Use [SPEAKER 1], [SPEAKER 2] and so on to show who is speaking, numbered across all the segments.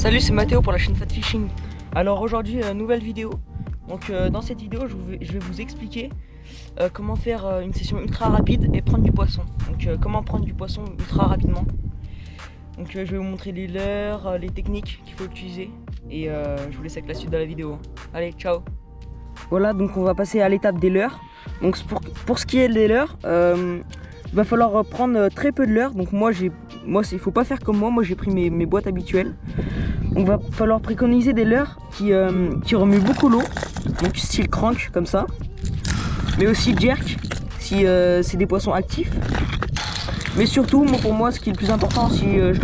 [SPEAKER 1] Salut, c'est Mathéo pour la chaîne Fat Fishing. Alors aujourd'hui, nouvelle vidéo. Donc dans cette vidéo, je vais vous expliquer comment faire une session ultra rapide et prendre du poisson. Donc comment prendre du poisson ultra rapidement. Donc je vais vous montrer les leurres, les techniques qu'il faut utiliser. Et je vous laisse avec la suite de la vidéo. Allez, ciao. Voilà, donc on va passer à l'étape des leurres. Donc pour ce qui est des leurres, il va falloir prendre très peu de leurres. Donc il faut pas faire comme moi j'ai pris mes boîtes habituelles. Donc va falloir préconiser des leurres qui remuent beaucoup l'eau, donc style crank comme ça, mais aussi jerk si c'est des poissons actifs. Mais surtout, pour moi, ce qui est le plus important si je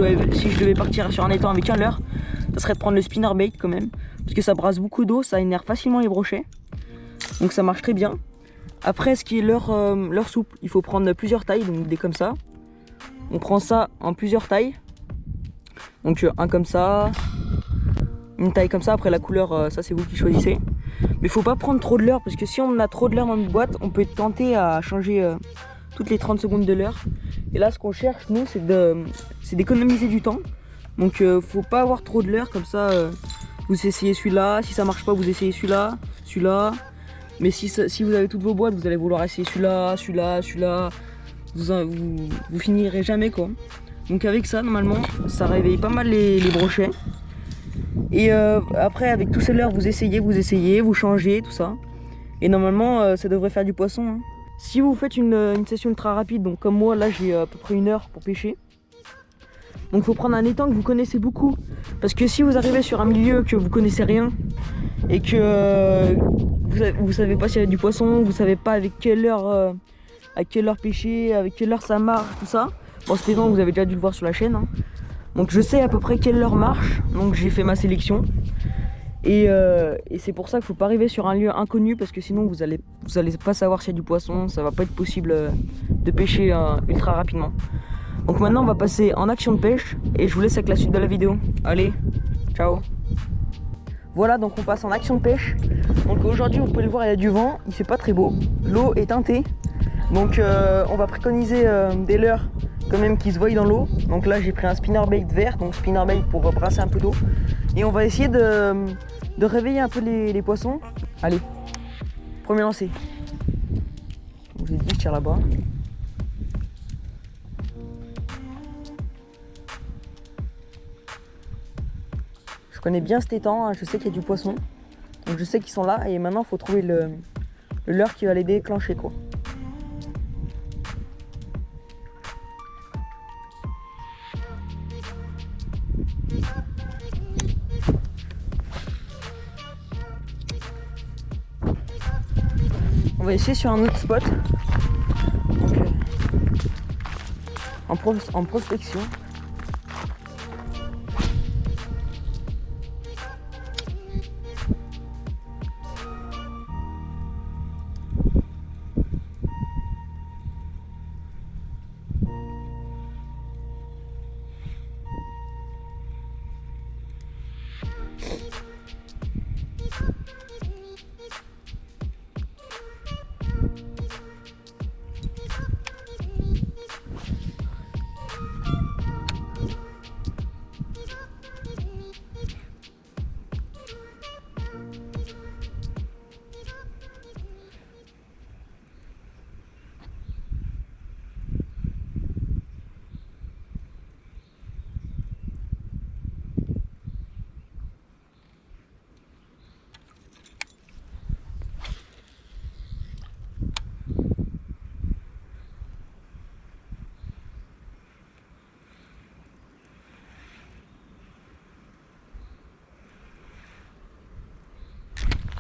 [SPEAKER 1] devais partir sur un étang avec un leurre, ça serait de prendre le spinnerbait quand même, parce que ça brasse beaucoup d'eau, ça énerve facilement les brochets, donc ça marche très bien. Après, ce qui est leurre souple, il faut prendre plusieurs tailles, donc des comme ça. On prend ça en plusieurs tailles. Donc un comme ça, une taille comme ça, après la couleur, ça c'est vous qui choisissez. Mais il faut pas prendre trop de leurre, parce que si on a trop de leurre dans notre boîte, on peut être tenté à changer toutes les 30 secondes de leurre. Et là ce qu'on cherche nous, c'est d'économiser du temps. Donc faut pas avoir trop de leurre, comme ça vous essayez celui-là, si ça marche pas vous essayez celui-là, celui-là. Mais si vous avez toutes vos boîtes, vous allez vouloir essayer celui-là, celui-là, celui-là. Vous finirez jamais quoi. Donc avec ça, normalement, ça réveille pas mal les brochets. Et après, avec tous ces leurres, vous essayez, vous changez, tout ça. Et normalement, ça devrait faire du poisson. Hein. Si vous faites une session ultra rapide, donc comme moi, là j'ai à peu près 1 heure pour pêcher. Donc il faut prendre un étang que vous connaissez beaucoup. Parce que si vous arrivez sur un milieu que vous connaissez rien, et que vous savez pas s'il y a du poisson, vous savez pas avec quelle heure pêcher, avec quelle heure ça marche, tout ça. Bon, cet étang, vous avez déjà dû le voir sur la chaîne. Hein. Donc je sais à peu près quelle heure marche, donc j'ai fait ma sélection. Et c'est pour ça qu'il ne faut pas arriver sur un lieu inconnu, parce que sinon vous allez pas savoir s'il y a du poisson, ça va pas être possible de pêcher ultra rapidement. Donc maintenant on va passer en action de pêche, et je vous laisse avec la suite de la vidéo. Allez, ciao. Voilà, donc on passe en action de pêche. Donc aujourd'hui, vous pouvez le voir, il y a du vent, il fait pas très beau, l'eau est teintée. Donc on va préconiser des leurres quand même qui se voient dans l'eau. Donc là j'ai pris un spinnerbait vert, donc spinnerbait pour brasser un peu d'eau. Et on va essayer de réveiller un peu les poissons. Allez, premier lancer. Je vous ai dit, je tire là-bas. Je connais bien cet étang, hein, je sais qu'il y a du poisson. Donc je sais qu'ils sont là, et maintenant il faut trouver le leurre qui va les déclencher quoi. On va essayer sur un autre spot. Donc, en prospection.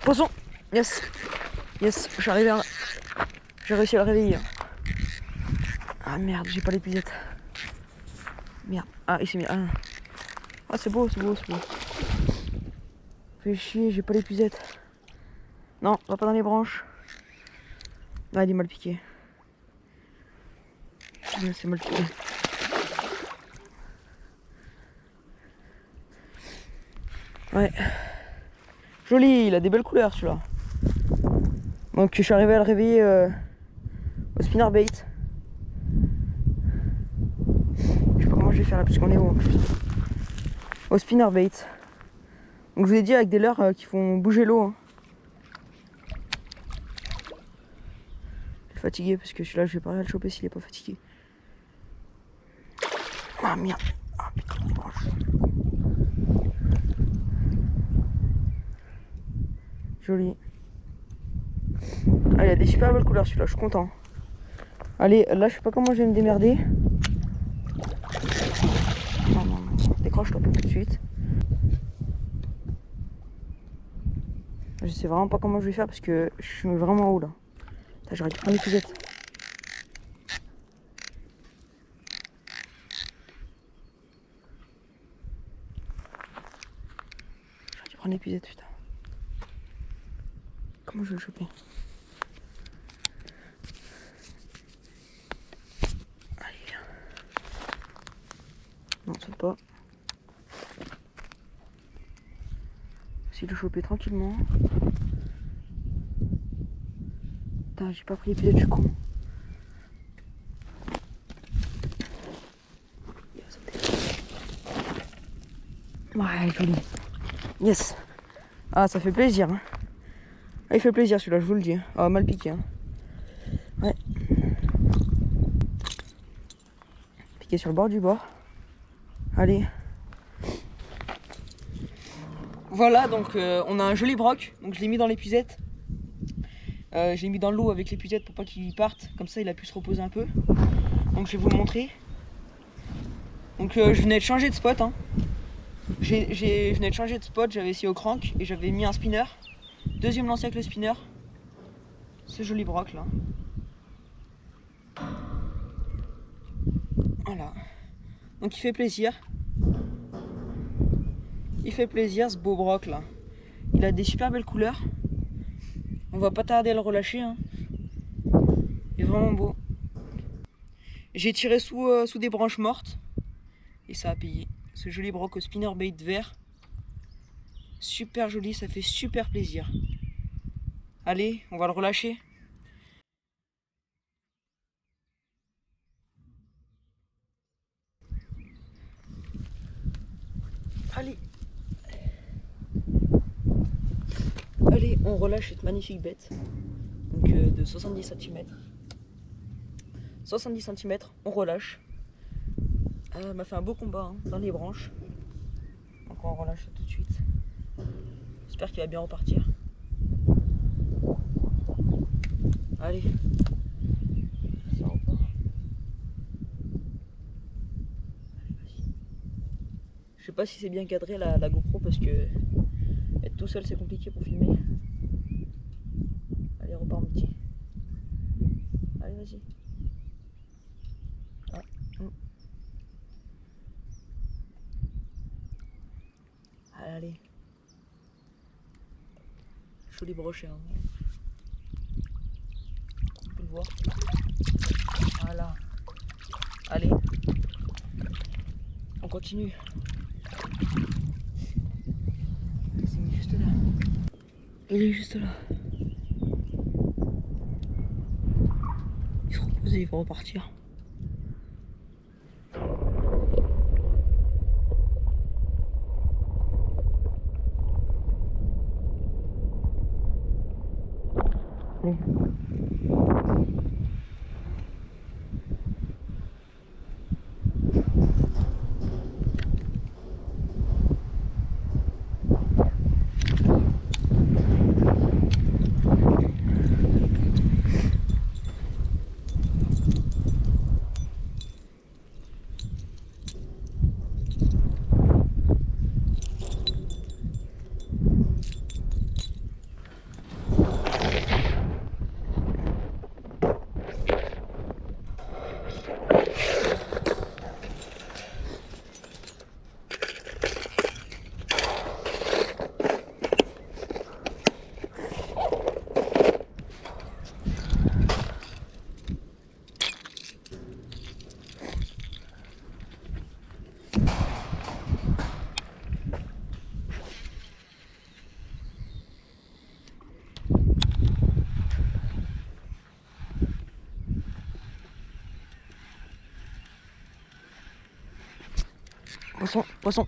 [SPEAKER 1] Poisson. Yes. Yes, j'ai réussi à le réveiller. Ah merde, j'ai pas l'épuisette. Merde. Ah, il s'est mis. Ah, c'est beau, c'est beau, c'est beau. Fais chier, j'ai pas l'épuisette. Non, va pas dans les branches. Ah, il est mal piqué. C'est mal piqué. Ouais. Joli, il a des belles couleurs celui-là. Donc je suis arrivé à le réveiller au spinnerbait. Je sais pas comment je vais faire là, parce qu'on est haut en plus. au spinnerbait. Donc je vous ai dit avec des leurres qui font bouger l'eau. Hein. Je suis fatigué parce que celui-là je vais pas le choper s'il est pas fatigué. Ah merde. Ah putain, il branche. Joli. Ah, il a des super belles couleurs celui-là, je suis content. Allez, là je sais pas comment je vais me démerder. Non, non, non, décroche-toi tout de suite. Je sais vraiment pas comment je vais faire parce que je suis vraiment haut là. J'aurais dû prendre l'épisode. J'aurais dû prendre l'épisode, putain. Comment je vais le choper? Allez, viens. Non, saute pas. Essaye de le choper tranquillement. Putain, j'ai pas pris l'épisode, je suis con. Ouais, joli. Yes. Ah, ça fait plaisir. Hein. Ah, il fait plaisir celui-là, je vous le dis. Ah, mal piqué. Hein. Ouais. Piqué sur le bord du bord. Allez. Voilà, donc on a un joli broc. Donc je l'ai mis dans l'épuisette. Je l'ai mis dans l'eau avec l'épuisette pour pas qu'il parte. Comme ça, il a pu se reposer un peu. Donc je vais vous le montrer. Donc je venais de changer de spot. Hein. Je venais de changer de spot. J'avais essayé au crank et j'avais mis un spinner. Deuxième lancé avec le spinner. Ce joli broc là. Voilà. Donc il fait plaisir. Il fait plaisir ce beau broc là. Il a des super belles couleurs. On va pas tarder à le relâcher. Hein. Il est vraiment beau. J'ai tiré sous des branches mortes. Et ça a payé. Ce joli broc au spinnerbait vert. Super joli, ça fait super plaisir. Allez, on va le relâcher. Allez. Allez, on relâche cette magnifique bête. Donc de 70 cm. 70 cm, on relâche. Elle m'a fait un beau combat hein, dans les branches. Donc on relâche tout de suite. J'espère qu'il va bien repartir. Allez. Ça repart. Allez, vas-y. Je sais pas si c'est bien cadré la GoPro parce que être tout seul c'est compliqué pour filmer. Allez, repars mon petit. Allez, vas-y. Ah, Allez. Joli brochet. Hein. On peut le voir. Voilà. Allez. On continue. Il s'est mis juste là. Il est juste là. Il se repose et il va repartir. Allez. Poisson, poisson.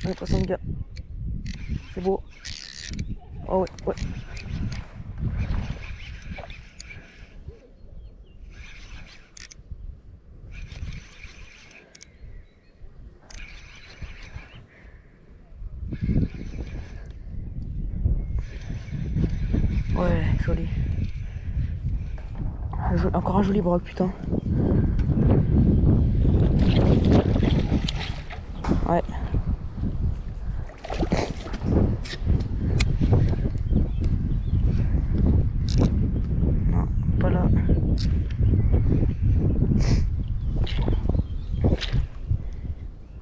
[SPEAKER 1] Ouais, poisson de gars. C'est beau. Oh ouais, ouais. Ouais, joli. Encore un joli broc, putain. Ouais. Non, pas là.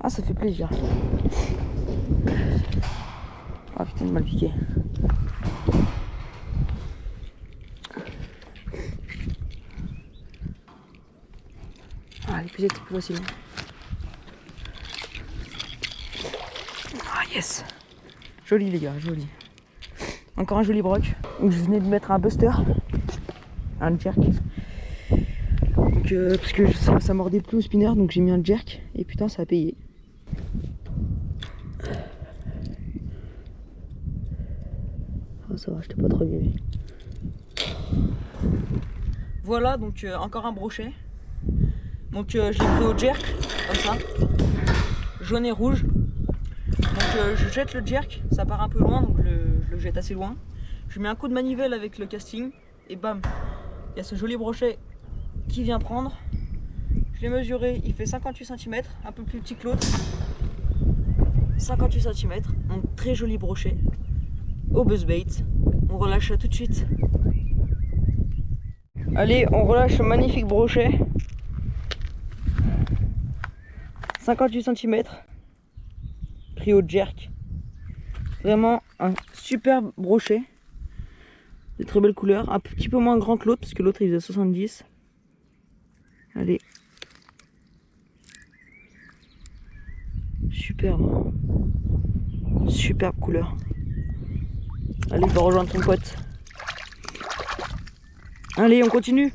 [SPEAKER 1] Ah, ça fait plaisir. Ah putain, de mal piqué. Ah, les plus plus facilement. Ah yes. Joli les gars, joli. Encore un joli broc. Donc je venais de mettre un buster. Un jerk. Donc parce que ça mordait plus au spinner, donc j'ai mis un jerk. Et putain, ça a payé. Oh, ça va, j'étais pas trop abîmé. Voilà, donc encore un brochet. Donc j'ai pris au jerk, comme ça. Jaune et rouge. Donc je jette le jerk, ça part un peu loin, donc je le jette assez loin. Je mets un coup de manivelle avec le casting et bam, il y a ce joli brochet qui vient prendre. Je l'ai mesuré, il fait 58 cm, un peu plus petit que l'autre. 58 cm, donc très joli brochet. Au buzzbait, on relâche ça tout de suite. Allez, on relâche ce magnifique brochet. 58 cm. Pris au jerk. Vraiment un superbe brochet. De très belles couleurs. Un petit peu moins grand que l'autre parce que l'autre il faisait 70. Allez. Superbe. Superbe couleur. Allez, va rejoindre ton pote. Allez, on continue.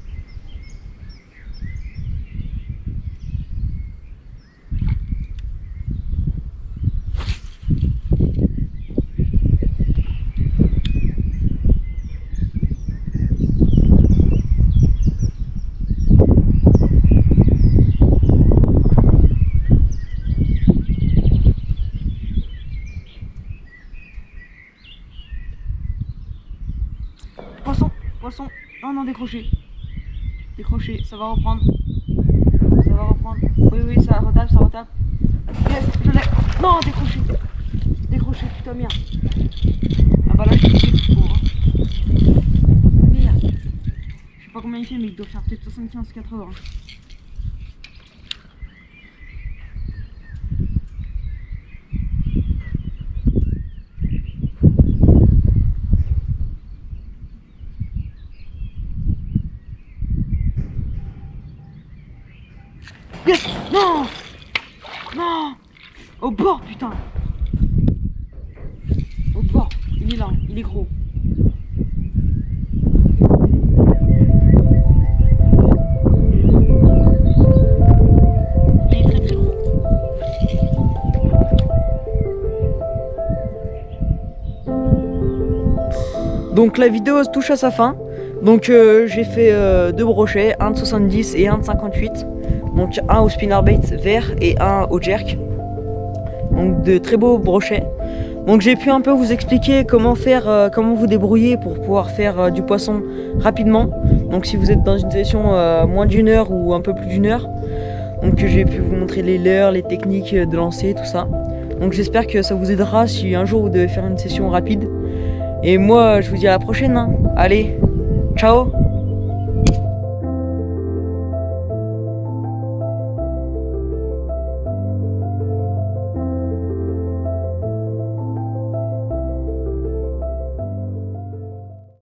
[SPEAKER 1] Poisson, poisson. Oh non, décroché. Décroché, ça va reprendre. Ça va reprendre. Oui, oui, ça retape, ça retape. Yes, je l'ai. Non, décroché. Décroché, putain, merde. Ah bah là, je suis pauvre. Merde. Je sais pas combien il fait, mais il doit faire peut-être 75-80. Yes. Non. Non. Au bord, putain. Au bord. Il est là, il est gros. Il est très très gros. Donc la vidéo se touche à sa fin. Donc j'ai fait deux brochets, un de 70 et un de 58. Donc un au spinnerbait vert et un au jerk. Donc de très beaux brochets. Donc j'ai pu un peu vous expliquer comment faire, comment vous débrouiller pour pouvoir faire du poisson rapidement. Donc si vous êtes dans une session moins d'une heure ou un peu plus d'une heure. Donc j'ai pu vous montrer les leurres, les techniques de lancer, tout ça. Donc j'espère que ça vous aidera si un jour vous devez faire une session rapide. Et moi je vous dis à la prochaine, hein. Allez, ciao.